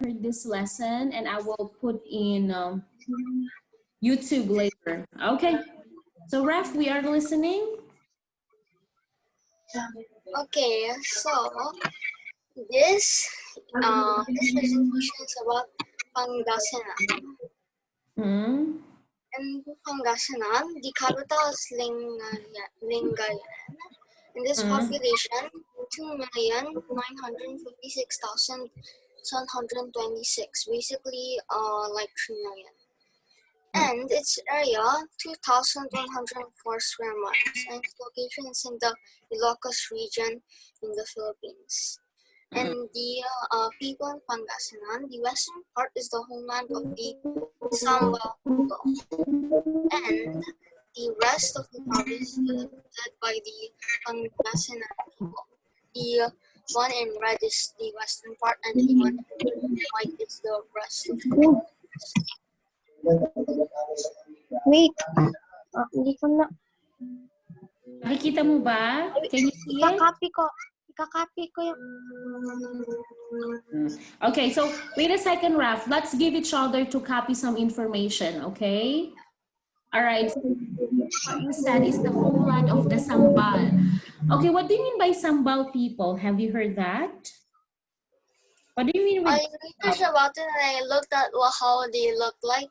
heard this lesson, and I will put in YouTube later. Okay. So Raf, we are listening. Okay, so this presentation is about Pangasinan. In Pangasinan, the capital is Lingayen. In this population, 2,956,726, basically like 3 million. And its area, 2,104 square miles, and its location is in the Ilocos region in the Philippines. And the people in Pangasinan, the western part is the homeland of the Sambal people, and the rest of the province is led by the Pangasinan people. The one in red is the western part, and the one in white is the rest of the province. Wait. Hindi ko na. Nakikita mo ba? Can you see it? Ikakopy ko yung... Okay, so wait a second, Raf. Let's give each other to copy some information, okay? All right. So what you said is the homeland of the Sambal. Okay, what do you mean by Sambal people? Have you heard that? What do you mean with... I researched about it and I looked at how they look like,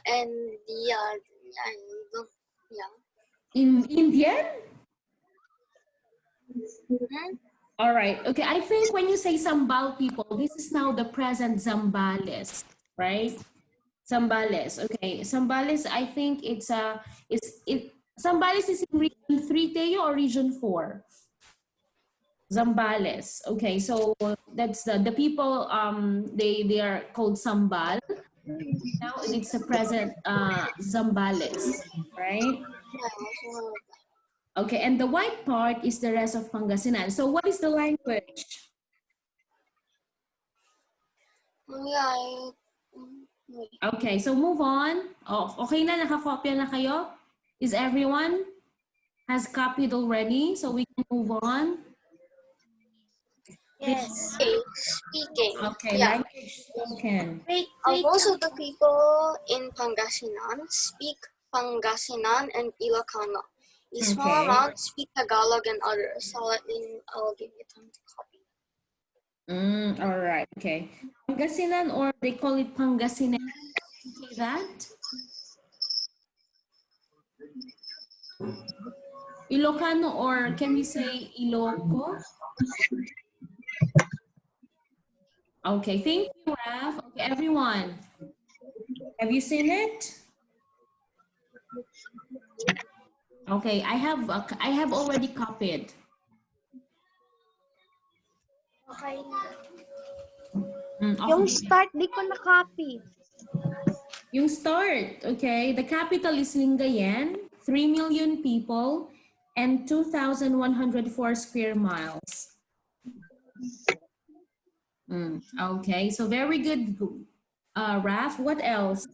and In Indian? All right. Okay. I think when you say Sambal people, this is now the present Zambales, right? Zambales. Okay. Zambales, I think Zambales is in region 3, Teo, or region 4? Zambales. Okay. So that's the people, they are called Sambal. Now it's the present Zambales, right? Okay, and the white part is the rest of Pangasinan. So what is the language? Okay, so move on. Oh, okay na, nakakopya na kayo? Is everyone has copied already? So we can move on. Yes. Speaking. Okay, language spoken. Most of the people in Pangasinan speak Pangasinan and Ilocano. A small amount speak Tagalog and others. I'll give you time to copy. All right, okay. Pangasinan, or they call it Pangasinan. Say that. Ilocano, or can we say Iloco? Okay, thank you, Raf. Okay, everyone. Have you seen it? Okay, I have already copied. Okay. Okay. Yung start, di ko na-copy. Yung start, okay. The capital is Lingayen, 3 million people, and 2,104 square miles. Okay, so very good, Raf. What else?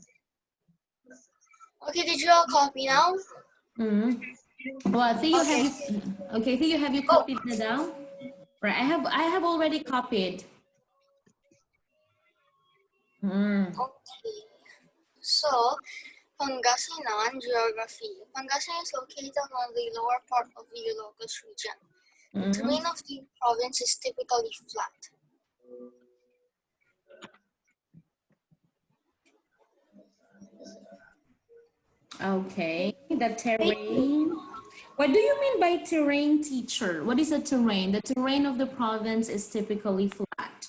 Okay, did you all copy now? Well, Theo, Theo, have you copied it down? Right, I have already copied. Okay. So, Pangasinan geography. Pangasinan is located on the lower part of the Ilocos region. The terrain of the province is typically flat. Okay, the terrain. What do you mean by terrain, teacher? What is a terrain? The terrain of the province is typically flat.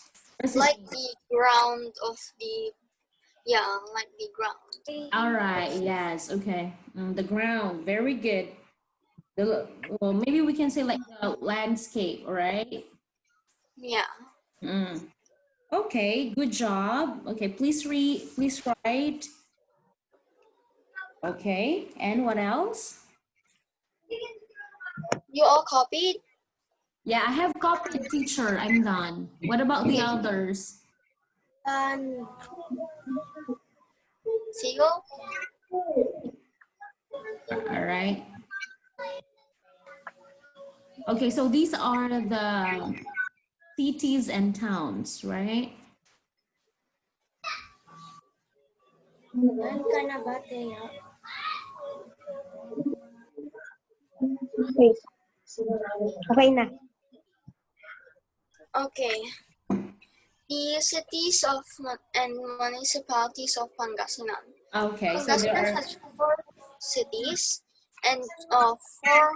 Like the ground of the, like the ground. All right, yes, okay. The ground, very good. Well, maybe we can say like the landscape, right? Yeah. Okay, good job. Okay, please write. Okay, and what else? You all copied? Yeah, I have copied, teacher. I'm done. What about the others? Sigo? All right. Okay, so these are the cities and towns, right? Yan ka na ba, Thea? Okay. Okay na. Okay. The cities of and municipalities of Pangasinan. Okay, so there Pangasinan are, has 4 cities and 44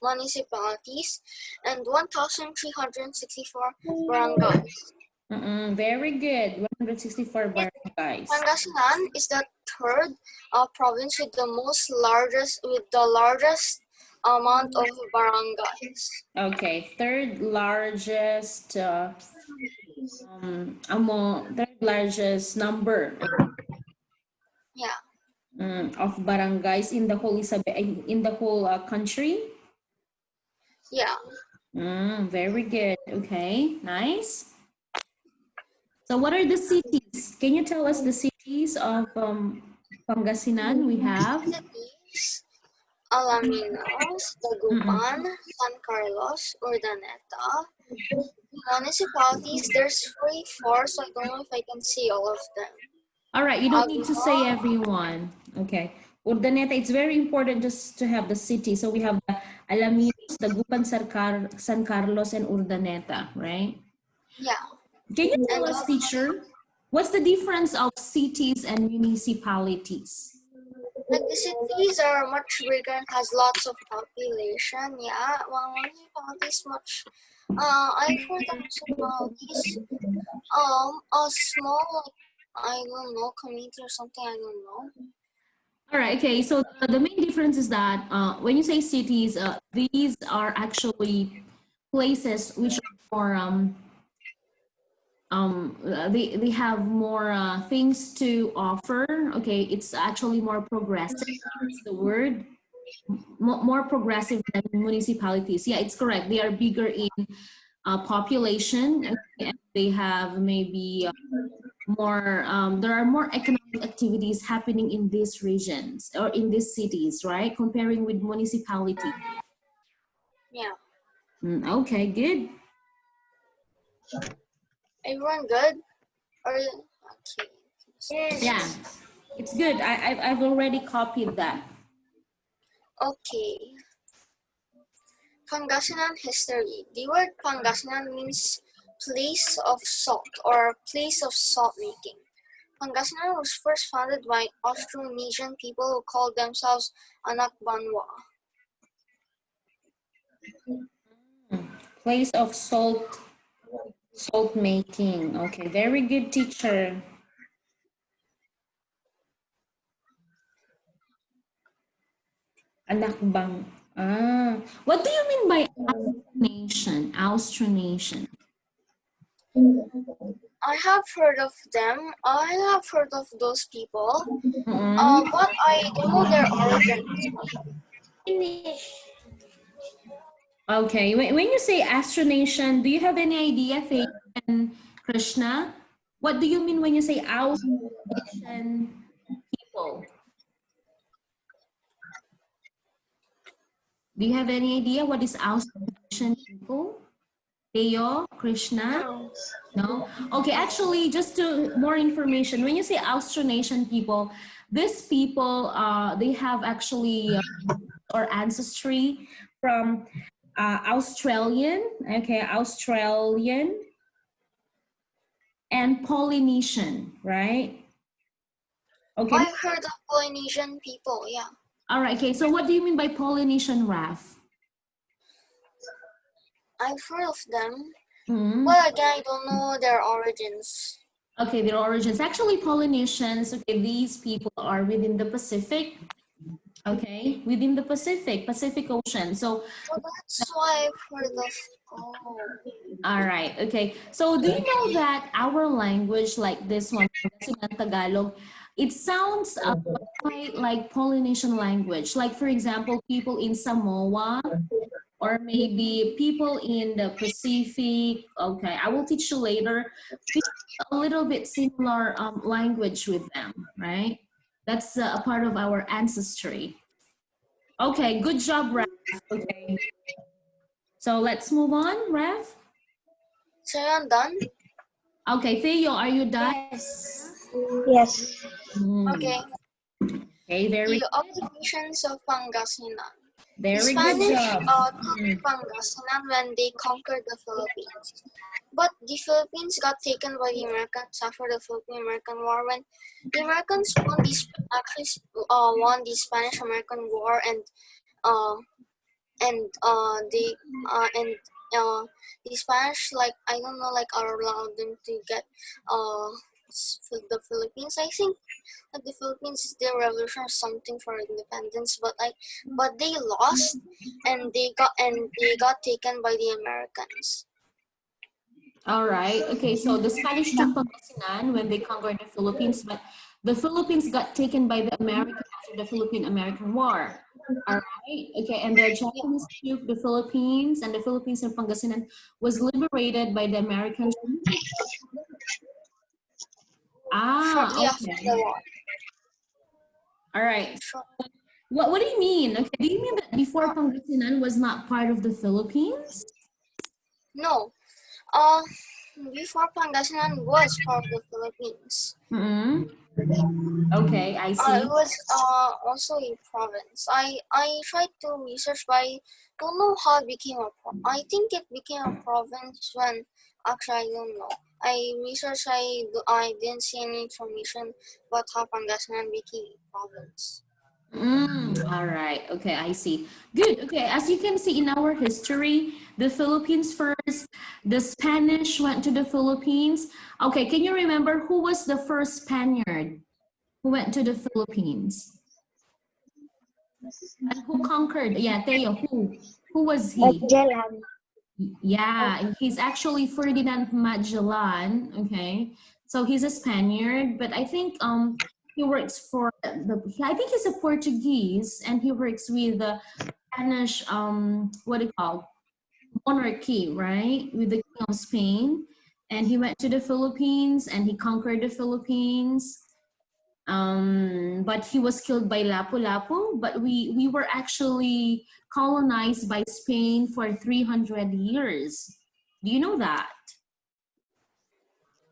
municipalities and 1,364 barangays. very good, 164 barangays. Pangasinan is the third province with the largest amount of barangays. Okay, third largest third largest number Yeah, of barangays in the whole in the whole country. yeah. Very good. Okay, nice. So what are the cities? Can you tell us the cities of Pangasinan we have? Cities: Alaminos, Mm-mm. Dagupan, San Carlos, Urdaneta. Municipalities, there's 44, so I don't know if I can see all of them. All right, you don't need to say Agua, everyone. Okay. Urdaneta, it's very important just to have the city. So we have the Alaminos, Dagupan, San Carlos, and Urdaneta, right? yeah. Can you tell And us, teacher, what's the difference of cities and municipalities? like the cities are much bigger and has lots of population. Yeah, well, municipalities much. I've heard of municipalities. A small, like, I don't know, community or something. I don't know. All right, okay. So the main difference is that when you say cities, these are actually places which are more, they have more things to offer. Okay, it's actually more progressive. That's the word. More progressive than municipalities. Yeah, it's correct. They are bigger in population. Okay, and they have maybe more there are more economic activities happening in these regions or in these cities, right, comparing with municipality. Yeah. Okay, good. Everyone good? Or okay. Yeah, it's good. I've already copied that. Okay. Pangasinan history. The word Pangasinan means place of salt or place of salt making. Pangasinan was first founded by Austronesian people who called themselves Anak Banwa. Place of salt making. Okay, very good, teacher. Anak bang. What do you mean by Austronesian? Austronesian. I have heard of them. I have heard of those people. But I don't know their origins. Finish. Okay, when you say Austronesian, do you have any idea, Faith and Krishna? What do you mean when you say Austronesian people? Do you have any idea what is Austronesian people? Theo, Krishna? No. No? Okay, actually, just to more information, when you say Austronesian people, these people, they have actually or ancestry from Australian, okay, Australian and Polynesian, right? Okay, I've heard of Polynesian people, yeah. all right, okay, so what do you mean by Polynesian, Raf? I've heard of them. Hmm. But again, I don't know their origins. Okay, their origins. Actually, Polynesians, okay, these people are within the Pacific, okay, within the Pacific Ocean. So, So that's why I've heard of. Oh, all right, okay. So, do you know that our language, like this one, Pangasinan Tagalog, it sounds quite like Polynesian language. Like, for example, people in Samoa, or maybe people in the Pacific. Okay, I will teach you later. We have a little bit similar language with them, right? That's a part of our ancestry. Okay, good job, Raf. Okay, so let's move on, Raf. so I'm done. Okay, Theo, are you done? Yes. Yes. Okay. Okay, very The occupations of Pangasinan. The very good Spanish job. took Pangasinan when they conquered the Philippines. But the Philippines got taken by the Americans after the Philippine-American War. When the Americans won the Spanish-American War, uh, and the Spanish, like, I don't know, like, are allowed them to get the Philippines. I think that the Philippines is their revolution or something for independence, but they lost, and they got taken by the Americans. All right. Okay, so the Spanish took Pangasinan when they conquered the Philippines, but the Philippines got taken by the Americans after the Philippine-American War. All right. Okay, and the Japanese took the Philippines, and the Philippines and Pangasinan was liberated by the Americans. Ah, Shortly after okay. the war. All right. Short- What do you mean? Okay, do you mean that before Pangasinan was not part of the Philippines? No, before Pangasinan was part of the Philippines. Mm-hmm. Okay, I see. It was also a province. I tried to research, but I don't know how it became a I think it became a province when, actually, I don't know. I researched, I didn't see any information about how Pangasinan became a province. All right. Okay, I see. Good. Okay, as you can see in our history, the Philippines first, the Spanish went to the Philippines. Okay, can you remember who was the first Spaniard who went to the Philippines? And who conquered? Yeah, Teo, who? Who was he? Magellan. Yeah, he's actually Ferdinand Magellan. Okay, so he's a Spaniard, but I think he works for the. I think he's a Portuguese, and he works with the Spanish what do you call monarchy, right? With the King of Spain, and he went to the Philippines and he conquered the Philippines. But he was killed by Lapu-Lapu. But we were actually colonized by Spain for 300 years. Do you know that?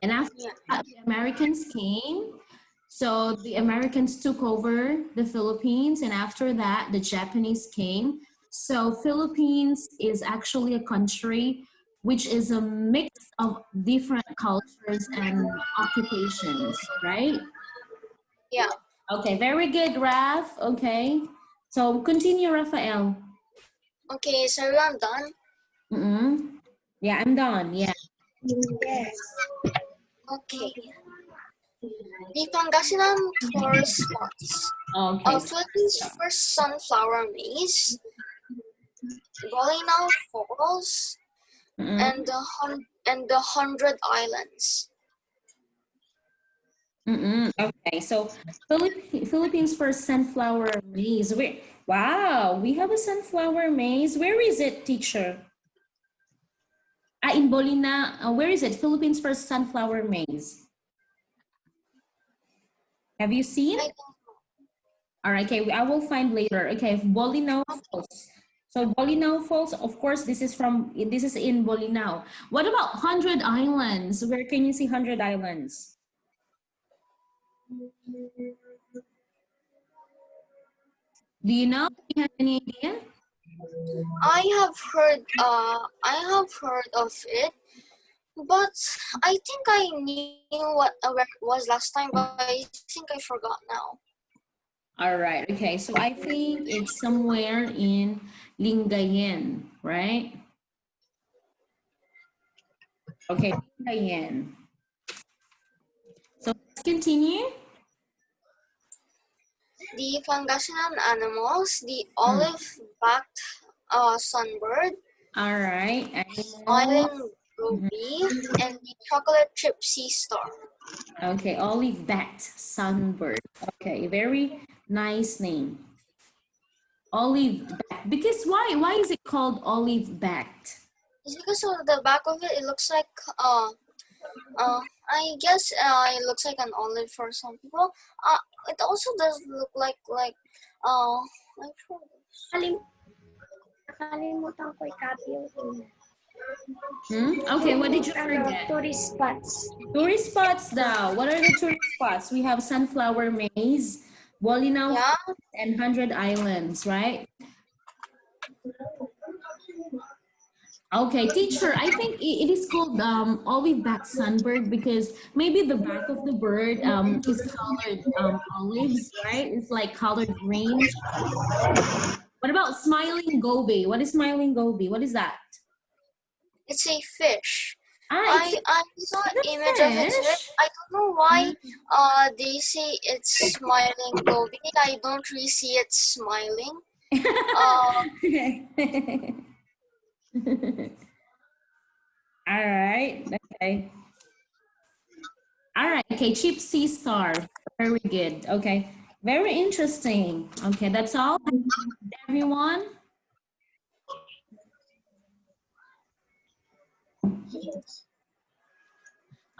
And after Yeah. that, the Americans came. So the Americans took over the Philippines, and after that, the Japanese came. So Philippines is actually a country which is a mix of different cultures and occupations, right? Yeah. Okay, very good, Raf. Okay. So continue, Rafael. Okay, so I'm done. Mm-mm. Yeah, I'm done. Yeah. Yes. Okay. The Pangasinan tourist spots. Okay. Philippines' first sunflower maize, Bolinao Falls, Mm-mm. and the 100 Islands. Mm-mm. Okay. So Philippines for sunflower maize. Where? Wow, we have a sunflower maize. Where is it, teacher? In Bolina. Where is it? Philippines for sunflower maize. Have you seen? I All right, okay, I will find later. Okay, Bolinao Falls. So Bolinao Falls, of course, this is in Bolinao. What about 100 Islands? Where can you see 100 Islands? Do you know? Do you have any idea? I have heard of it, but I think I knew where it was last time, but I think I forgot now. All right, okay, so I think it's somewhere in Lingayen, right? Okay, Lingayen. So let's continue. The Pangasinan animals, the olive-backed sunbird, All right, animal. island goby, and the chocolate chip sea star. Okay, olive bat sunbird. Okay, very nice name. Olive back. Because why? Why is it called olive backed? It's because of the back of it. It looks like I guess it looks like an olive for some people. It also does look I forgot. Nakalimutan ko i-copy yung email. Okay, what did you forget? Tourist spots. Tourist spots daw. What are the tourist spots? We have Sunflower Maze, Bolinao, Yeah. and 100 Islands, right? Okay, teacher, I think it is called olive back sunbird because maybe the back of the bird is colored olives, right? It's like colored green. What about smiling goby? What is smiling goby? What is that? It's a fish. Ah, I saw is it image of its fish. fish? I don't know why they say it's smiling goby. I don't really see it smiling. All right. Okay. All right. Okay. Cheap sea star. Very good. Okay. Very interesting. Okay. That's all, everyone.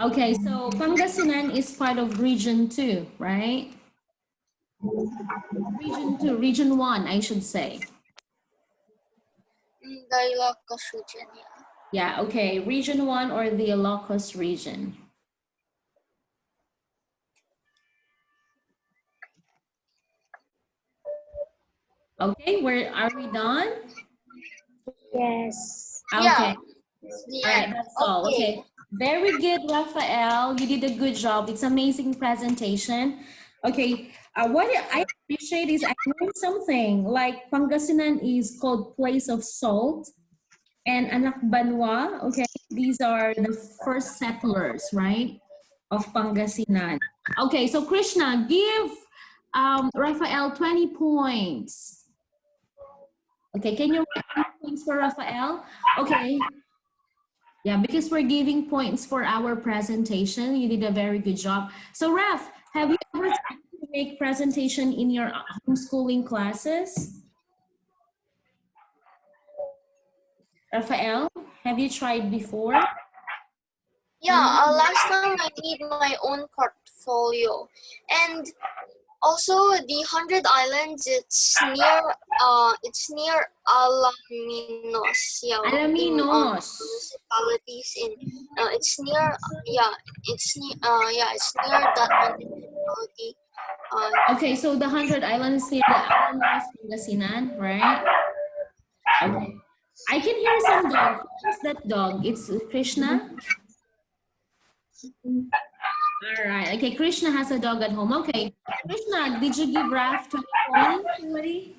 Okay. So Pangasinan is part of region 2, right? Region 2, region 1, I should say. The Ilocos region, yeah. Yeah. Okay. Region 1 or the Ilocos region. Okay. Where are we done? Yes. Yeah. Okay. The All right, end. that's all. Okay. Okay. Very good, Rafael. You did a good job. It's amazing presentation. Okay. What I appreciate is I learned something like Pangasinan is called place of salt and Anak Banwa. Okay. These are the first settlers, right, of Pangasinan. Okay. So Krishna, give Rafael 20 points. Okay. Can you write 20 points for Rafael? Okay. Yeah, because we're giving points for our presentation. You did a very good job. So, Raf, have you ever tried to make presentation in your homeschooling classes? Rafael, have you tried before? Yeah, last time I made my own portfolio. And also the 100 Islands, it's near Alaminos. Yeah, in Alaminos. municipalities in it's near it's near that municipality. Okay, so the 100 Islands near the Alaminos, Pangasinan, right? Okay. I can hear some dog. Who's that dog? It's Krishna? All right. Okay, Krishna has a dog at home. Okay. Krishna, did you give Raf 20 points already?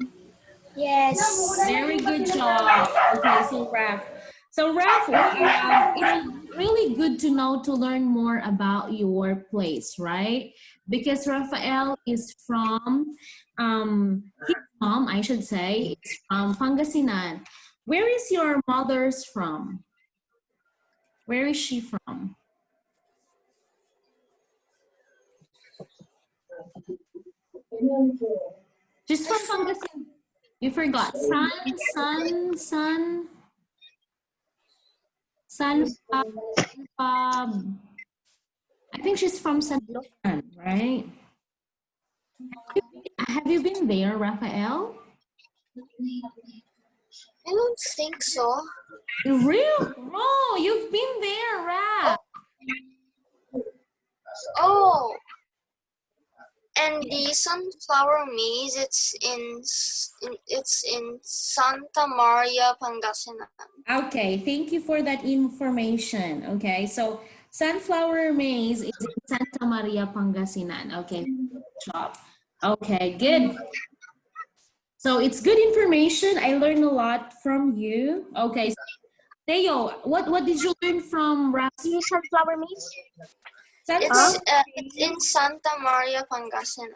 Yes. Very good job. Okay, so Raf. So Raf, it's really good to know to learn more about your place, right? Because Rafael is from, his mom, I should say, is from Pangasinan. Where is your mother's from? Where is she from? She's from Pangasinan. You forgot. San, I think she's from San Juan, right? Have you been there, Rafael? I don't think so. Real? Oh, you've been there, Raf. Oh, and the sunflower maze, it's in Santa Maria, Pangasinan. Okay, thank you for that information. Okay, so Sunflower Maze is in Santa Maria, Pangasinan. Okay, good job. Okay, good. So it's good information. I learned a lot from you. Okay, so Theo, what did you learn from Raf? Sunflower maze? It's in Santa Maria, Pangasinan.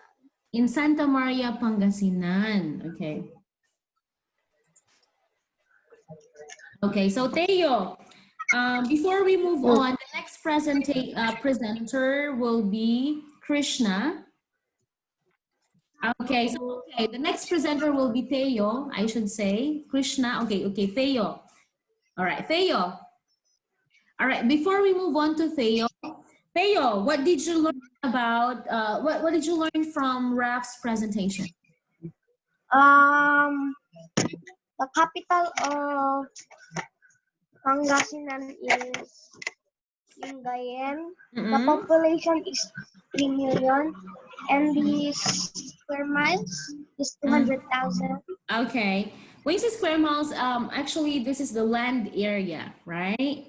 In Santa Maria, Pangasinan. Okay. Okay, so Theo, before we move on, the next presenter will be Krishna. Okay, so the next presenter will be Theo, I should say. Krishna, okay, Theo. All right, Theo. All right, before we move on to Theo, what did you learn about, what did you learn from Raf's presentation? The capital of Pangasinan is Lingayen. The Mm-mm. population is 3 million and the square miles is 200,000. Okay. When you say square miles, actually, this is the land area, right?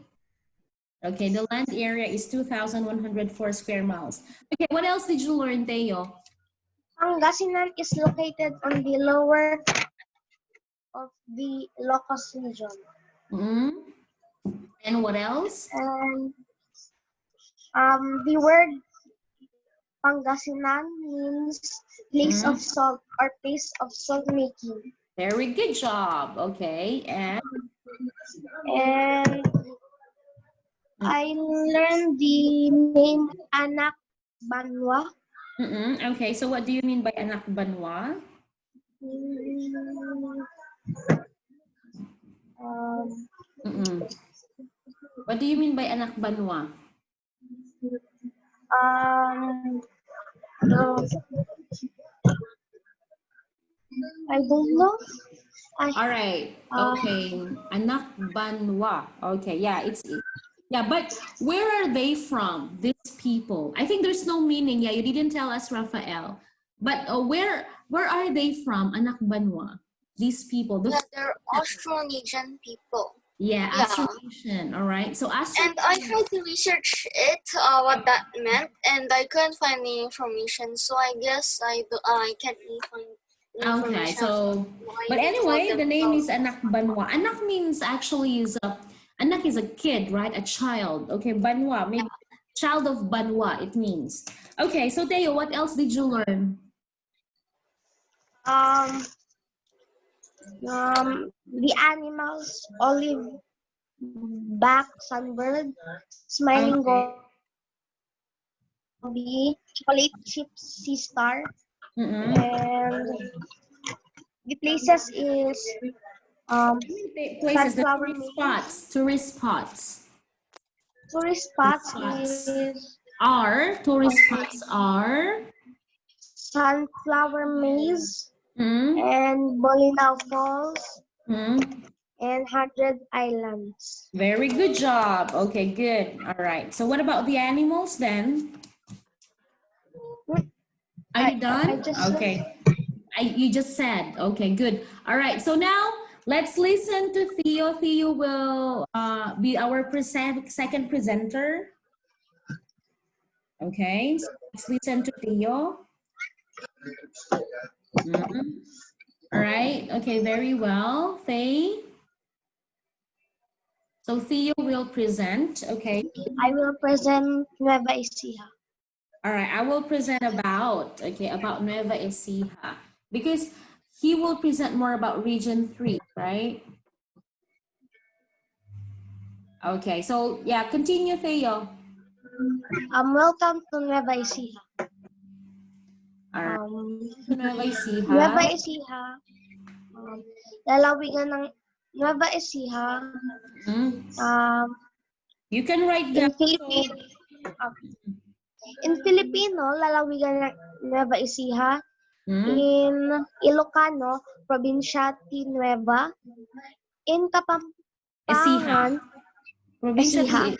Okay, the land area is 2,104 square miles. Okay, what else did you learn, Teo? Pangasinan is located on the lower of the Ilocos region. Mm. And what else? And the word Pangasinan means place of salt or place of salt making. Very good job. Okay, and And I learned the name Anak Banwa. okay. So, what do you mean by anak banwa? Mm, Mm-mm. What do you mean by anak banwa? no, I don't know. All right. Okay. Anak banwa. Okay. Yeah, yeah, but where are they from? These people. I think there's no meaning. Yeah, you didn't tell us, Rafael. But where are they from? Anak banwa. These people. Yeah, they're Austronesian people. Yeah, Yeah. Austronesian. All right. So And I tried to research it, what that meant, and I couldn't find any information. So I guess I can't really find information. Okay, so why but they call anyway, the name is themselves. anak banwa. Anak means actually is anak is a kid, right? A child. Okay, banwa, maybe child of banwa it means. Okay, so Teo, what else did you learn? The animals olive back sunbird, smiling Okay. goby, chocolate chip sea star, Mm-mm. and the places is Places, the sunflower tourist maze. spots. Tourist spots. Tourist Tourist spots spots is tourist spots are sunflower maze mm, and Bolinao Falls mm. and 100 Islands. Very good job. Okay, good. All right. So what about the animals then? Are you I done? just Okay. You just said. Okay, good. All right. So now let's listen to Theo. Theo will be our second presenter. Okay. So let's listen to Theo. Mhm. All right. Okay, very well. Faye. So Theo will present. Okay. I will present Nueva Ecija. All right. I will present about Nueva Ecija because he will present more about Region 3, right? Okay. So yeah, continue, Theo. Welcome to Nueva Ecija. All right. Nueva Nueva Ecija. Ecija, lalawigan ng Nueva Ecija, Mm. You can write in down. Filipino, in Filipino, lalawigan ng Nueva Ecija, in Ilocano, Provincia T. Nueva, in Ecija. Kapampangan, Provincia Ecija,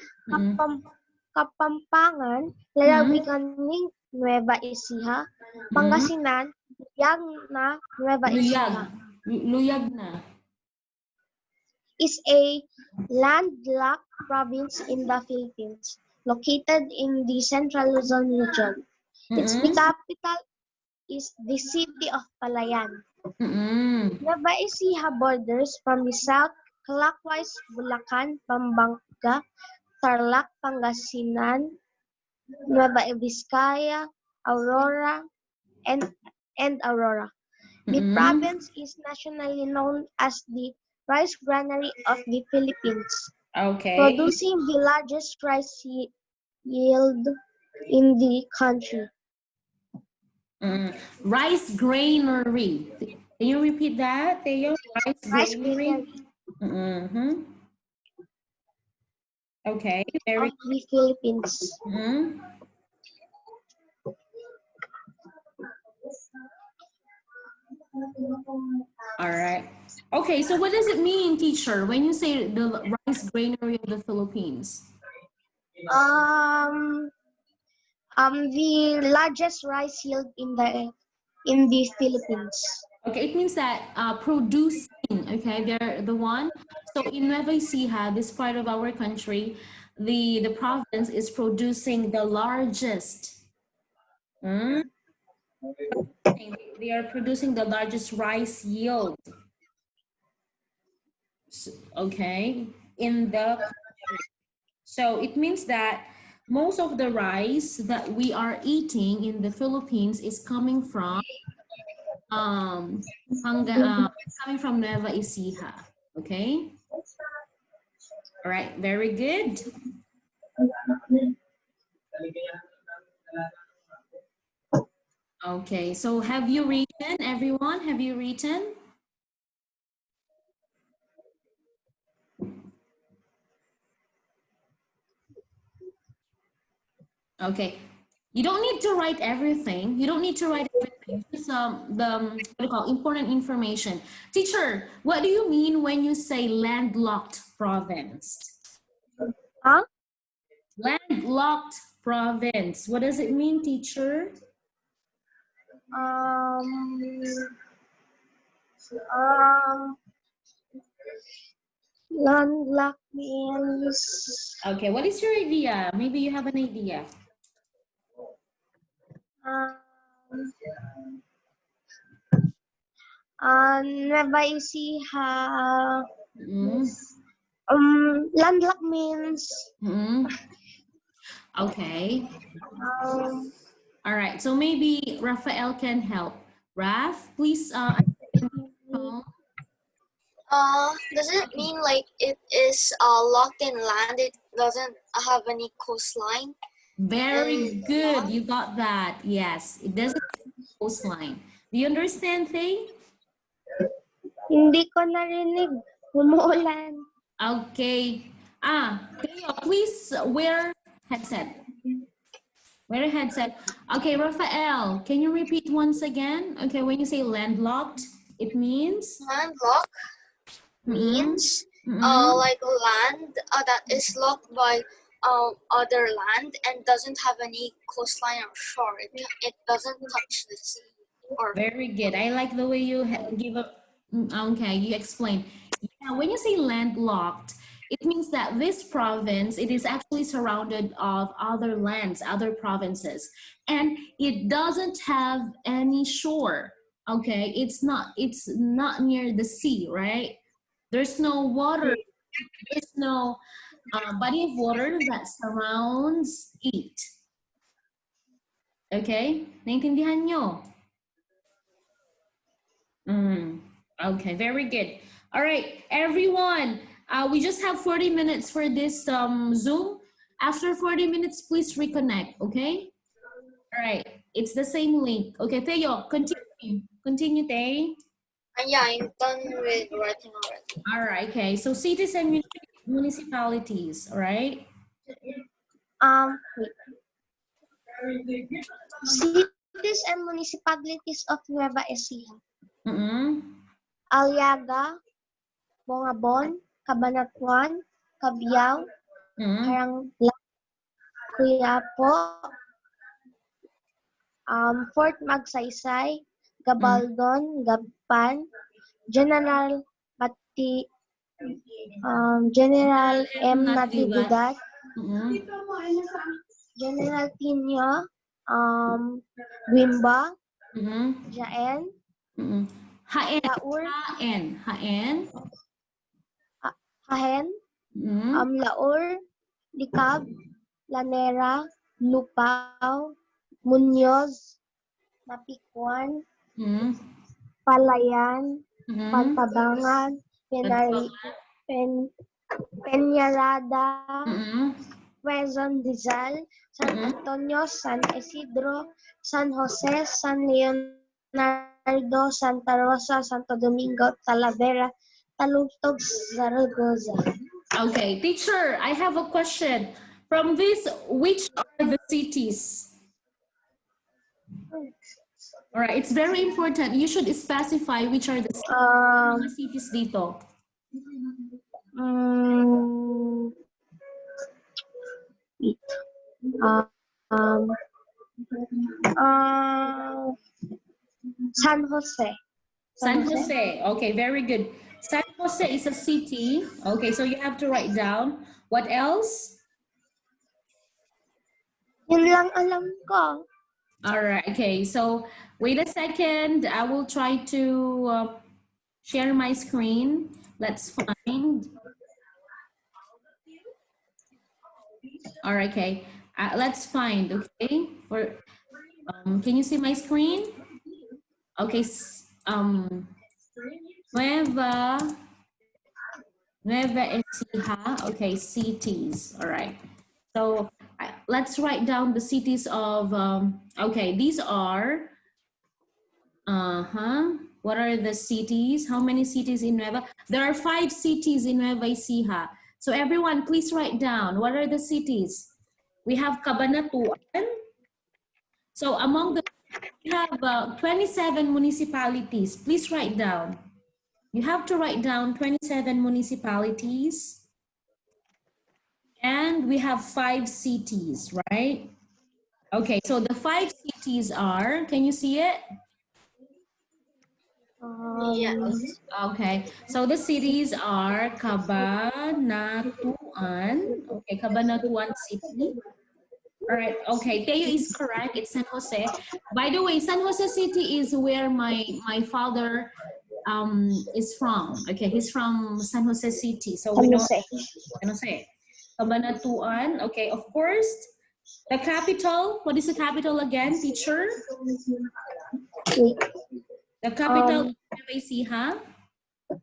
Kapampangan, lalawigan ng Nueva Ecija, Pangasinan, Luyag na Nueva Luyag. Ecija, Luyag na. is a landlocked province in the Philippines, located in the Central Luzon region. Its the capital is the city of Palayan. Nueva Ecija borders from the south clockwise Bulacan, Pampanga, Tarlac, Pangasinan, Nueva Vizcaya, Aurora, and Aurora. The province is nationally known as the rice granary of the Philippines, Okay. producing the largest rice yield in the country. Rice granary. Can you repeat that, Theo? Rice Granary. granary Okay, of very the Philippines. All right. Okay, so what does it mean, teacher, when you say the rice largest granary of the Philippines? The largest rice yield in the Philippines. Okay, it means that producing, okay, they're the one. So in Nueva Ecija, this part of our country, the province is producing the largest. They are producing the largest rice yield. Okay, in the country. So it means that most of the rice that we are eating in the Philippines is coming from coming from Nueva Ecija. Okay. All right. Very good. Okay. So have you written, everyone? Have you written? Okay. You don't need to write everything. You don't need to write everything. Just what do you call important information. Teacher, what do you mean when you say landlocked province? Huh? Landlocked province. What does it mean, teacher? Landlocked means Okay, what is your idea? Maybe you have an idea. Nueva Ecija. Mm. Landlocked means Mm. Okay. um, All right. So maybe Rafael can help. Raf, please. Does it mean like it is locked in land? It doesn't have any coastline. Very good. You got that. Yes. It doesn't have a coastline. Do you understand, Faye? hindi ko narinig. Umuulan. Okay. Theo, please wear headset. Wear a headset. Okay, Rafael, can you repeat once again? Okay, when you say landlocked, it means? Landlocked means like land that is locked by other land and doesn't have any coastline or shore. It doesn't touch the sea. Or Very good. I like the way you give a, okay, you explain. Yeah, when you say landlocked, it means that this province, it is actually surrounded of other lands, other provinces, and it doesn't have any shore. Okay, it's not near the sea, right? There's no water, there's no body of water that surrounds it. Okay, naintindihan nyo? Okay, very good. All right, everyone, we just have 40 minutes for this Zoom. After 40 minutes, please reconnect, okay? All right, it's the same link. Okay, Theo, continue. Continue, Tay. yeah, I'm done with writing already. All right, okay. So cities and municipalities, all right? Cities and municipalities of Nueva Ecija. Aliaga, Bongabon, Cabanatuan, Cabiao, Harangla, Quiapo, Fort Magsaysay, Gabaldon, Gapan, General General M. Natividad, General Tinio, Guimba, Jaen, Laur, Hahen, Laur, Likab, Lanera, Lupao, Muñoz, Napikuan, Palayan, Pantabangan, Peñarada, Quezon Rizal, San Antonio, San Isidro, San Jose, San Leonardo, Santa Rosa, Santo Domingo, Talavera, Talugtog, Zaragoza. Okay, teacher, I have a question. From this, which are the cities? All right, it's very important. You should specify which are the cities dito. Mm, wait. Um, uh, San Jose. San Jose. Okay, very good. San Jose is a city. Okay, so you have to write down. What else? Yun lang alam ko. All right. Okay, so wait a second. I will try to share my screen. Let's find. All right. Okay. Let's find. Okay. Can you see my screen? Okay. Nueva Ecija. Okay. Cities. All right. So let's write down the cities of. Okay. These are. What are the cities? How many cities in Nueva? There are 5 cities in Nueva Ecija. So everyone, please write down. What are the cities? We have Cabanatuan. So among the, we have 27 municipalities. Please write down. You have to write down 27 municipalities. And we have 5 cities, right? Okay, so the 5 cities are, can you see it? Yes. Okay, so the cities are Cabanatuan. Okay, Cabanatuan City. All right, okay, Teo is correct. It's San Jose. By the way, San Jose City is where my father is from. Okay, he's from San Jose City. So we San know Jose. San Jose. Cabanatuan. Okay, of course. The capital. What is the capital again, teacher? Wait. The capital Um, of Ecija.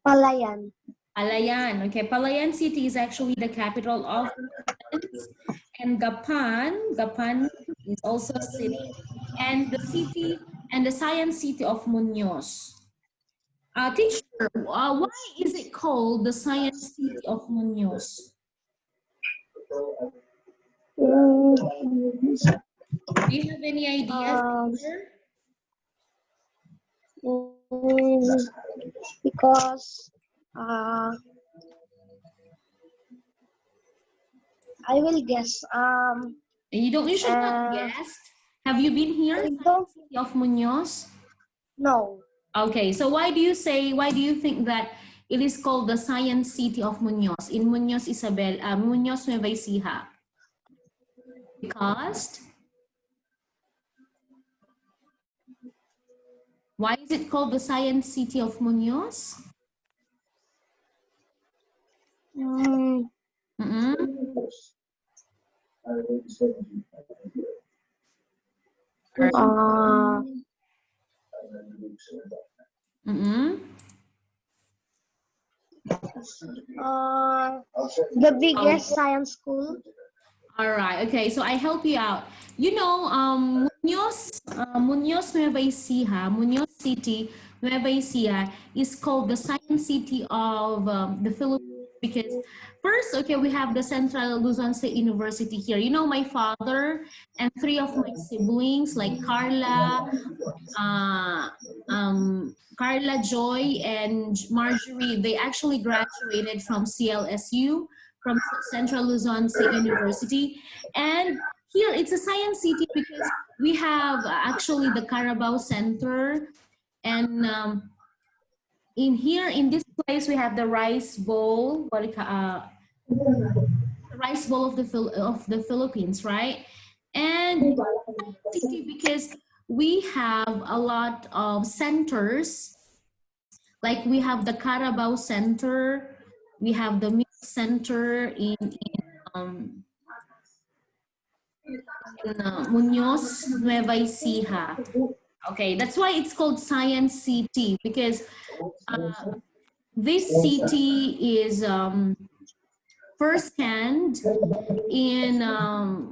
Palayan. Palayan. Okay, Palayan City is actually the capital of the province. And Gapan is also a city. And the city and the science city of Muñoz. Teacher, why is it called the science city of Muñoz? Mm, Do you have any ideas, teacher? mm, because I will guess. You should not guess. Have you been here, I science don't city of Muñoz? know. Okay, so why do you think that it is called the science city of Muñoz in Muñoz Muñoz Nueva Ecija? Because why is it called the science city of Muñoz? Mm, uh, the biggest science school. All right. Okay. So I help you out. You know, Muñoz Nueva Ecija, Muñoz City, Nueva Ecija is called the Science City of the Philippines because first, okay, we have the Central Luzon State University here. You know, my father and 3 of my siblings, like uh, Carla, Joy, and Marjorie, they actually graduated from CLSU, from Central Luzon State University. And here it's a science city because we have actually the Carabao Center. And in this place, we have the rice bowl, rice bowl of the Philippines, right? And city because we have a lot of centers, like we have the Carabao Center, we have the Milk Center um, in Muñoz, Nueva Ecija. Okay, that's why it's called Science City because this city is firsthand in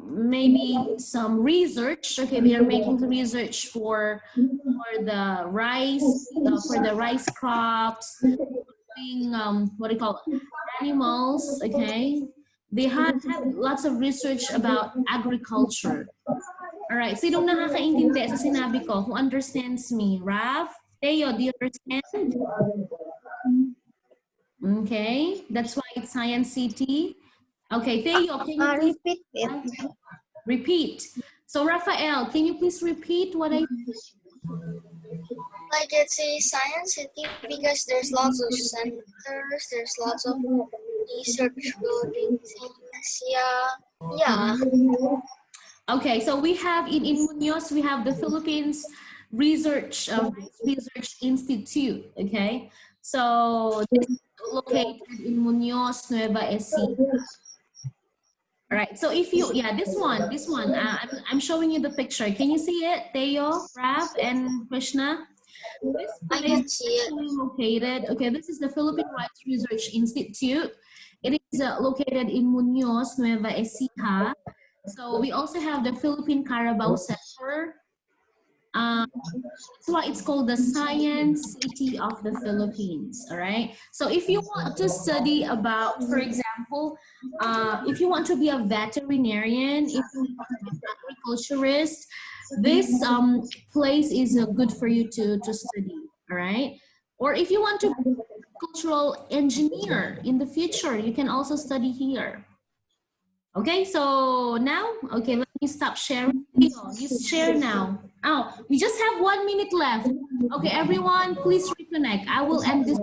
maybe some research. Okay, they are making research for the rice crops, what do you call it? Animals. Okay, they have lots of research about agriculture. All right, sinong nakakaintindi sa sinabi ko? Who understands me? Raf? Teo, do you understand? Okay, that's why it's Science City. Okay, Theo, can you please Repeat it. repeat? So Raphael, can you please repeat what I? Like it's a science city because there's lots of centers, there's lots of research buildings, things. Yeah. Okay, so we have in Muñoz, we have the Philippines Research Institute. Okay, so this is located in Muñoz, Nueva Ecija. All right, so if you, yeah, this one, I'm showing you the picture. Can you see it, Theo, Raf, and Krishna? This I place can is see it. actually located, okay, this is the Philippine Rights Research Institute. It is located in Muñoz, Nueva Ecija. So we also have the Philippine Carabao Center. That's why it's called the Science City of the Philippines, all right? So if you want to study about, for example, if you want to be a veterinarian, if you want to be an agriculturist, this place is good for you to study, all right? Or if you want to be a cultural engineer in the future, you can also study here. Okay, so now, okay, let me stop sharing. You share now. Oh, we just have 1 minute left. Okay, everyone, please reconnect. I will end this